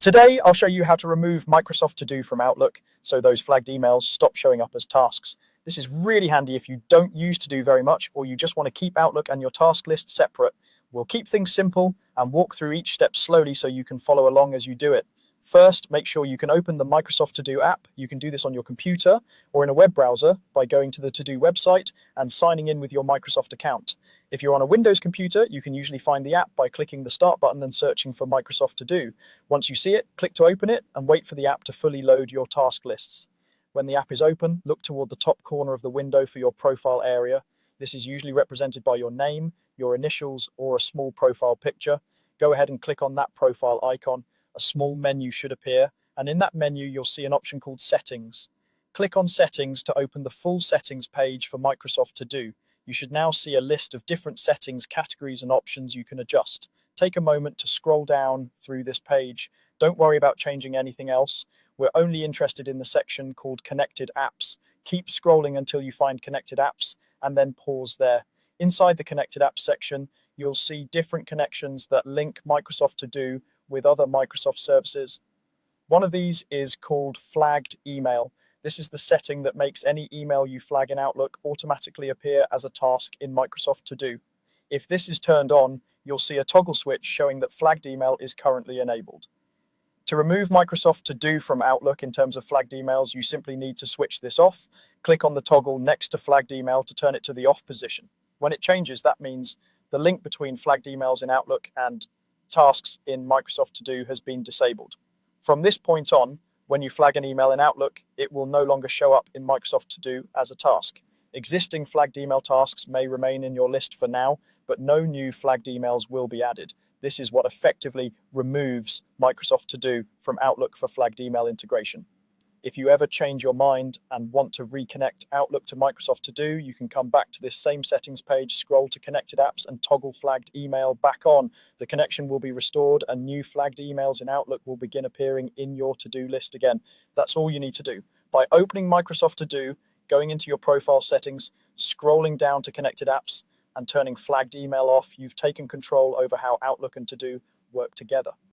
Today, I'll show you how to remove Microsoft To Do from Outlook so those flagged emails stop showing up as tasks. This is really handy if you don't use To Do very much or you just want to keep Outlook and your task list separate. We'll keep things simple and walk through each step slowly so you can follow along as you do it. First, make sure you can open the Microsoft To Do app. You can do this on your computer or in a web browser by going to the To Do website and signing in with your Microsoft account. If you're on a Windows computer, you can usually find the app by clicking the Start button and searching for Microsoft To Do. Once you see it, click to open it and wait for the app to fully load your task lists. When the app is open, look toward the top corner of the window for your profile area. This is usually represented by your name, your initials, or a small profile picture. Go ahead and click on that profile icon. A small menu should appear, and in that menu you'll see an option called Settings. Click on Settings to open the full settings page for Microsoft To Do. You should now see a list of different settings, categories, and options you can adjust. Take a moment to scroll down through this page. Don't worry about changing anything else. We're only interested in the section called Connected Apps. Keep scrolling until you find Connected Apps and then pause there. Inside the Connected Apps section, you'll see different connections that link Microsoft To Do with other Microsoft services. One of these is called Flagged Email. This is the setting that makes any email you flag in Outlook automatically appear as a task in Microsoft To Do. If this is turned on, you'll see a toggle switch showing that flagged email is currently enabled. To remove Microsoft To Do from Outlook in terms of flagged emails, you simply need to switch this off. Click on the toggle next to flagged email to turn it to the off position. When it changes, that means the link between flagged emails in Outlook and tasks in Microsoft To Do has been disabled. From this point on, when you flag an email in Outlook, it will no longer show up in Microsoft To Do as a task. Existing flagged email tasks may remain in your list for now, but no new flagged emails will be added. This is what effectively removes Microsoft To Do from Outlook for flagged email integration. If you ever change your mind and want to reconnect Outlook to Microsoft To Do, you can come back to this same settings page, scroll to Connected Apps, and toggle flagged email back on. The connection will be restored and new flagged emails in Outlook will begin appearing in your to-do list again. That's all you need to do. By opening Microsoft To Do, going into your profile settings, scrolling down to Connected Apps, and turning flagged email off, you've taken control over how Outlook and To Do work together.